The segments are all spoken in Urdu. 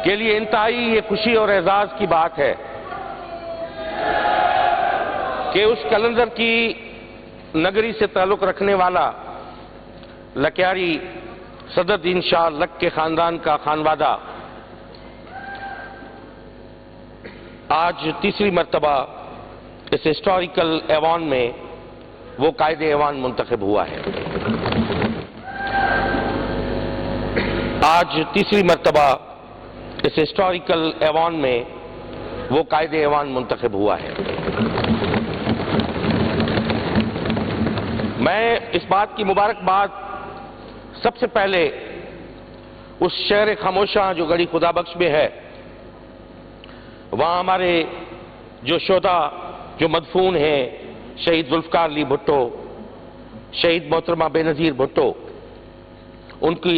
کے لیے انتہائی یہ خوشی اور اعزاز کی بات ہے کہ اس قلندر کی نگری سے تعلق رکھنے والا لکیاری صدر دین شاہ لک کے خاندان کا خانوادہ آج تیسری مرتبہ اس ہسٹوریکل ایوان میں وہ قائد ایوان منتخب ہوا ہے۔ آج تیسری مرتبہ اس ہسٹوریکل ایوان میں وہ قائد ایوان منتخب ہوا ہے۔ میں اس بات کی مبارکباد سب سے پہلے اس شہر خاموشاں جو گڑھی خدا بخش میں ہے، وہاں ہمارے جو شہداء جو مدفون ہیں، شہید ذوالفقار علی بھٹو، شہید محترمہ بے نظیر بھٹو، ان کی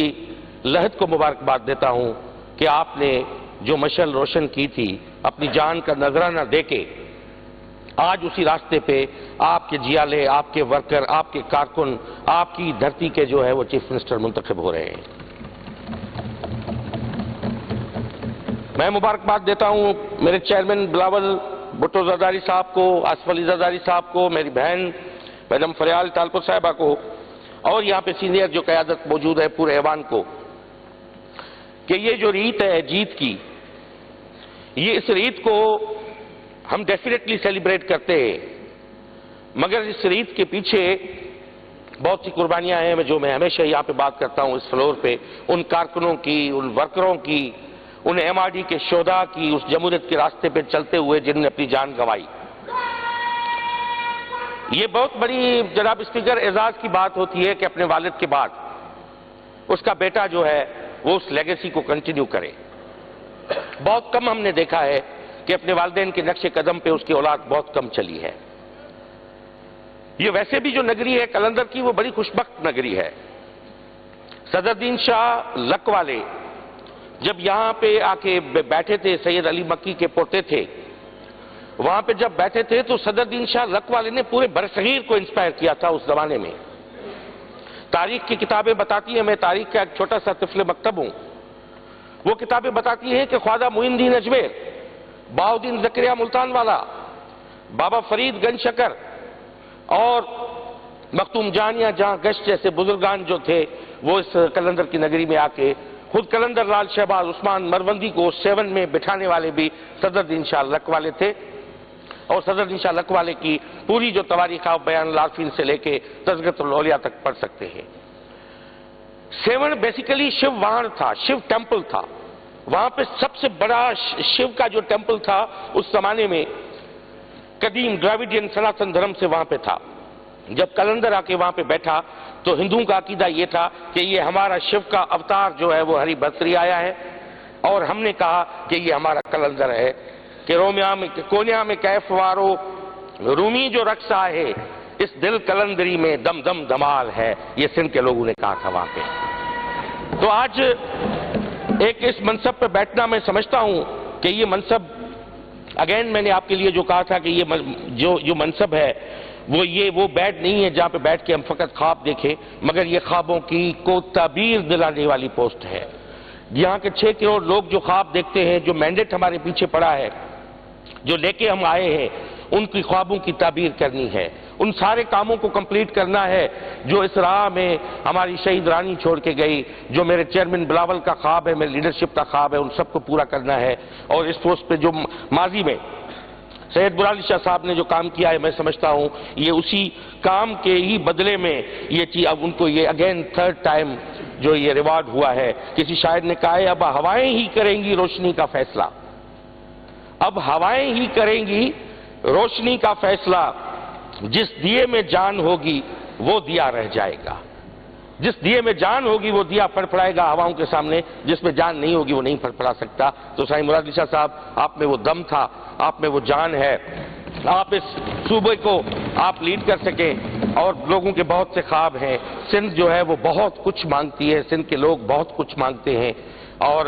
لحد کو مبارکباد دیتا ہوں کہ آپ نے جو مشعل روشن کی تھی اپنی جان کا نذرانہ دے کے، آج اسی راستے پہ آپ کے جیالے، آپ کے ورکر، آپ کے کارکن، آپ کی دھرتی کے جو ہے وہ چیف منسٹر منتخب ہو رہے ہیں۔ میں مبارکباد دیتا ہوں میرے چیئرمین بلاول بھٹو زرداری صاحب کو، آصف علی زرداری صاحب کو، میری بہن میڈم فریال تالپور صاحبہ کو، اور یہاں پہ سینئر جو قیادت موجود ہے پورے ایوان کو، کہ یہ جو ریت ہے جیت کی، یہ اس ریت کو ہم ڈیفینیٹلی سیلیبریٹ کرتے ہیں، مگر اس ریت کے پیچھے بہت سی قربانیاں ہیں جو میں ہمیشہ یہاں پہ بات کرتا ہوں اس فلور پہ، ان کارکنوں کی، ان ورکروں کی، ان ایم آر ڈی کے شہداء کی، اس جمہوریت کے راستے پہ چلتے ہوئے جنہوں نے اپنی جان گنوائی۔ یہ بہت بڑی جناب اسپیکر اعزاز کی بات ہوتی ہے کہ اپنے والد کے بعد اس کا بیٹا جو ہے وہ اس لیگیسی کو کنٹینیو کرے۔ بہت کم ہم نے دیکھا ہے کہ اپنے والدین کے نقش قدم پہ اس کی اولاد بہت کم چلی ہے۔ یہ ویسے بھی جو نگری ہے قلندر کی، وہ بڑی خوشبخت نگری ہے۔ صدر دین شاہ لک والے جب یہاں پہ آ کے بیٹھے تھے، سید علی مکی کے پوتے تھے، وہاں پہ جب بیٹھے تھے تو صدر دین شاہ لک والے نے پورے برصغیر کو انسپائر کیا تھا اس زمانے میں۔ تاریخ کی کتابیں بتاتی ہیں، میں تاریخ کا ایک چھوٹا سا طفل مکتب ہوں، وہ کتابیں بتاتی ہیں کہ خواجہ معین الدین اجمیر، بہاؤالدین زکریا ملتان والا، بابا فرید گنج شکر اور مختوم جانیہ جہاں گشت جیسے بزرگان جو تھے، وہ اس قلندر کی نگری میں آ کے خود قلندر لال شہباز عثمان مروندی کو 7 میں بٹھانے والے بھی صدر دین شاہ لک والے تھے، اور صدر دین شاہ لک والے کی پوری جو تواریخ آپ بیان العارفین سے لے کے تذکرۃ الاولیاء تک پڑھ سکتے ہیں۔ 7 بیسیکلی شیو واہن تھا، شیو ٹیمپل تھا، وہاں پہ سب سے بڑا شیو کا جو ٹیمپل تھا اس زمانے میں قدیم ڈراویڈین سناتن دھرم سے وہاں پہ تھا۔ جب قلندر آ کے وہاں پہ بیٹھا تو ہندوؤں کا عقیدہ یہ تھا کہ یہ ہمارا شیو کا اوتار جو ہے وہ ہری بھرتری آیا ہے، اور ہم نے کہا کہ یہ ہمارا قلندر ہے کہ کونیا میں کیف وارو رومی جو رقص آئے، اس دل قلندری میں دم دم دمال ہے، یہ سندھ کے لوگوں نے کہا تھا وہاں پہ۔ تو آج ایک اس منصب پہ بیٹھنا میں سمجھتا ہوں کہ یہ منصب، اگین میں نے آپ کے لیے جو کہا تھا کہ یہ جو منصب ہے وہ بیڈ نہیں ہے جہاں پہ بیٹھ کے ہم فقط خواب دیکھیں، مگر یہ خوابوں کی کو تعبیر دلانے والی پوسٹ ہے۔ یہاں کے 6 کروڑ لوگ جو خواب دیکھتے ہیں، جو مینڈیٹ ہمارے پیچھے پڑا ہے، جو لے کے ہم آئے ہیں، ان کی خوابوں کی تعبیر کرنی ہے، ان سارے کاموں کو کمپلیٹ کرنا ہے جو اس راہ میں ہماری شہید رانی چھوڑ کے گئی، جو میرے چیئرمین بلاول کا خواب ہے، میرے لیڈرشپ کا خواب ہے، ان سب کو پورا کرنا ہے۔ اور اس پوسٹ پہ جو ماضی میں سید برعلی شاہ صاحب نے جو کام کیا ہے، میں سمجھتا ہوں یہ اسی کام کے ہی بدلے میں یہ چیز اب ان کو یہ اگین 3rd ٹائم جو یہ ریوارڈ ہوا ہے۔ کسی شاعر نے کہا ہے اب ہوائیں ہی کریں گی روشنی کا فیصلہ، اب ہوائیں ہی کریں گی روشنی کا فیصلہ، جس دیے میں جان ہوگی وہ دیا رہ جائے گا، جس دیے میں جان ہوگی وہ دیا پھڑپھڑائے گا ہواؤں کے سامنے، جس میں جان نہیں ہوگی وہ نہیں پھڑپھڑا سکتا۔ تو سائیں مراد علی شاہ صاحب، آپ میں وہ دم تھا، آپ میں وہ جان ہے، آپ اس صوبے کو آپ لیڈ کر سکیں، اور لوگوں کے بہت سے خواب ہیں۔ سندھ جو ہے وہ بہت کچھ مانگتی ہے، سندھ کے لوگ بہت کچھ مانگتے ہیں، اور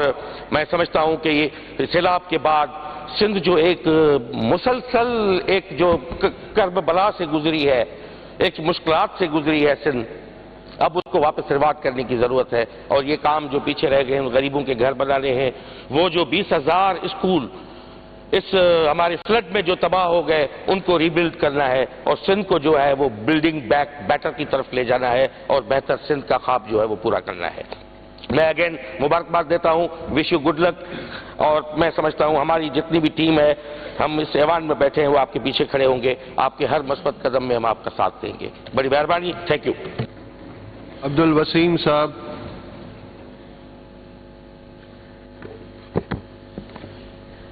میں سمجھتا ہوں کہ یہ سیلاب کے بعد سندھ جو ایک مسلسل ایک جو کرب بلا سے گزری ہے، ایک مشکلات سے گزری ہے سندھ، اب اس کو واپس ریوارڈ کرنے کی ضرورت ہے، اور یہ کام جو پیچھے رہ گئے ہیں، غریبوں کے گھر بنانے ہیں، وہ جو 20,000 اسکول اس ہمارے فلڈ میں جو تباہ ہو گئے ان کو ری بلڈ کرنا ہے، اور سندھ کو جو ہے وہ بلڈنگ بیک بیٹر کی طرف لے جانا ہے، اور بہتر سندھ کا خواب جو ہے وہ پورا کرنا ہے۔ میں اگین مبارکباد دیتا ہوں، وش یو گڈ لک، اور میں سمجھتا ہوں ہماری جتنی بھی ٹیم ہے، ہم اس ایوان میں بیٹھے ہیں، وہ آپ کے پیچھے کھڑے ہوں گے، آپ کے ہر مثبت قدم میں ہم آپ کا ساتھ دیں گے۔ بڑی مہربانی، تھینک یو۔ عبدالوسیم صاحب۔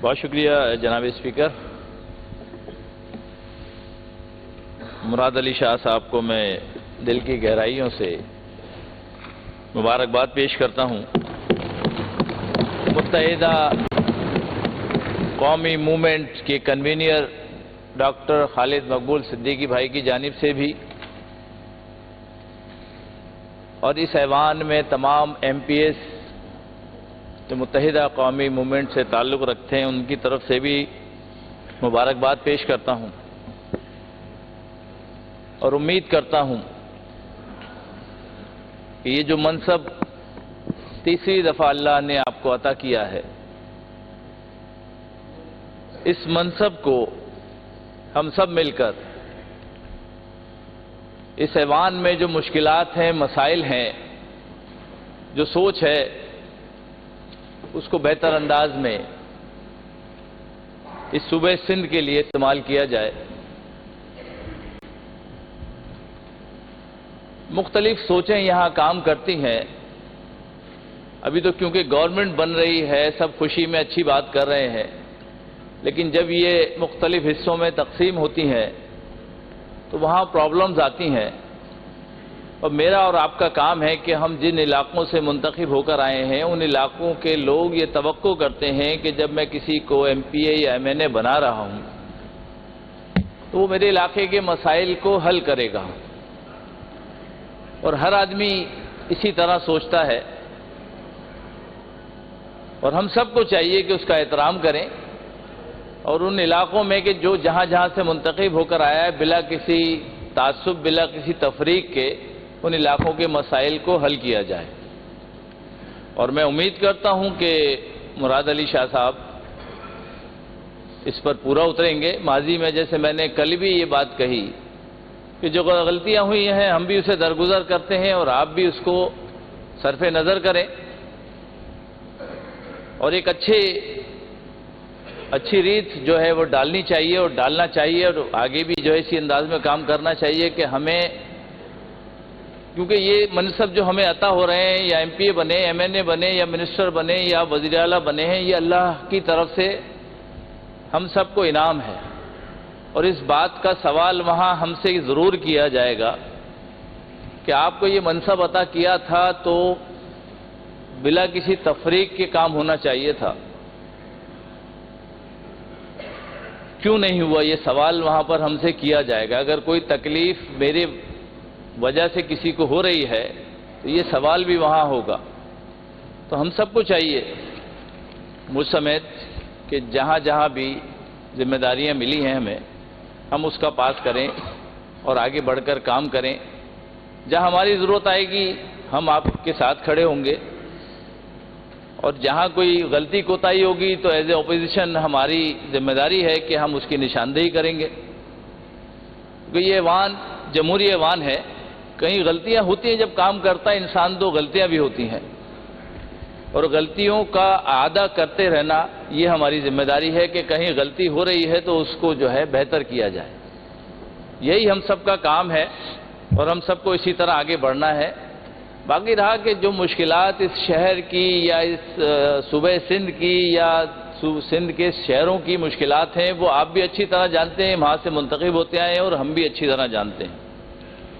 بہت شکریہ جناب اسپیکر۔ مراد علی شاہ صاحب کو میں دل کی گہرائیوں سے مبارکباد پیش کرتا ہوں۔ متحدہ قومی موومنٹ کے کنوینر ڈاکٹر خالد مقبول صدیقی بھائی کی جانب سے بھی، اور اس ایوان میں تمام ایم پی ایس جو متحدہ قومی موومنٹ سے تعلق رکھتے ہیں ان کی طرف سے بھی مبارکباد پیش کرتا ہوں، اور امید کرتا ہوں کہ یہ جو منصب تیسری دفعہ اللہ نے آپ کو عطا کیا ہے، اس منصب کو ہم سب مل کر اس ایوان میں جو مشکلات ہیں، مسائل ہیں، جو سوچ ہے، اس کو بہتر انداز میں اس صوبے سندھ کے لیے استعمال کیا جائے۔ مختلف سوچیں یہاں کام کرتی ہیں۔ ابھی تو کیونکہ گورنمنٹ بن رہی ہے، سب خوشی میں اچھی بات کر رہے ہیں، لیکن جب یہ مختلف حصوں میں تقسیم ہوتی ہیں تو وہاں پرابلمز آتی ہیں، اور میرا اور آپ کا کام ہے کہ ہم جن علاقوں سے منتخب ہو کر آئے ہیں ان علاقوں کے لوگ یہ توقع کرتے ہیں کہ جب میں کسی کو ایم پی اے یا ایم این اے بنا رہا ہوں تو وہ میرے علاقے کے مسائل کو حل کرے گا، اور ہر آدمی اسی طرح سوچتا ہے، اور ہم سب کو چاہیے کہ اس کا احترام کریں، اور ان علاقوں میں کہ جو جہاں جہاں سے منتخب ہو کر آیا ہے بلا کسی تعصب، بلا کسی تفریق کے ان علاقوں کے مسائل کو حل کیا جائے۔ اور میں امید کرتا ہوں کہ مراد علی شاہ صاحب اس پر پورا اتریں گے۔ ماضی میں جیسے میں نے کل بھی یہ بات کہی کہ جو غلطیاں ہوئی ہیں ہم بھی اسے درگزر کرتے ہیں، اور آپ بھی اس کو صرف نظر کریں، اور ایک اچھی ریت جو ہے وہ ڈالنی چاہیے اور ڈالنا چاہیے، اور آگے بھی جو ہے اسی انداز میں کام کرنا چاہیے کہ ہمیں، کیونکہ یہ منصب جو ہمیں عطا ہو رہے ہیں، یا ایم پی اے بنے، ایم این اے بنے، یا منسٹر بنے، یا وزیر اعلیٰ بنے ہیں، یہ اللہ کی طرف سے ہم سب کو انعام ہے، اور اس بات کا سوال وہاں ہم سے ضرور کیا جائے گا کہ آپ کو یہ منصب عطا کیا تھا تو بلا کسی تفریق کے کام ہونا چاہیے تھا، کیوں نہیں ہوا؟ یہ سوال وہاں پر ہم سے کیا جائے گا۔ اگر کوئی تکلیف میرے وجہ سے کسی کو ہو رہی ہے تو یہ سوال بھی وہاں ہوگا۔ تو ہم سب کو چاہیے، مجھ سمیت، کہ جہاں جہاں بھی ذمہ داریاں ملی ہیں ہمیں، ہم اس کا پاس کریں اور آگے بڑھ کر کام کریں۔ جہاں ہماری ضرورت آئے گی ہم آپ کے ساتھ کھڑے ہوں گے، اور جہاں کوئی غلطی کوتاہی ہوگی تو ایز اے اپوزیشن ہماری ذمہ داری ہے کہ ہم اس کی نشاندہی کریں گے، کیونکہ یہ ایوان جمہوری ایوان ہے، کہیں غلطیاں ہوتی ہیں، جب کام کرتا ہے انسان تو غلطیاں بھی ہوتی ہیں، اور غلطیوں کا اعادہ کرتے رہنا یہ ہماری ذمہ داری ہے کہ کہیں غلطی ہو رہی ہے تو اس کو جو ہے بہتر کیا جائے۔ یہی ہم سب کا کام ہے، اور ہم سب کو اسی طرح آگے بڑھنا ہے۔ باقی رہا کہ جو مشکلات اس شہر کی یا اس صوبہ سندھ کی یا سندھ کے شہروں کی مشکلات ہیں وہ آپ بھی اچھی طرح جانتے ہیں، وہاں سے منتخب ہوتے آئے ہیں، اور ہم بھی اچھی طرح جانتے ہیں۔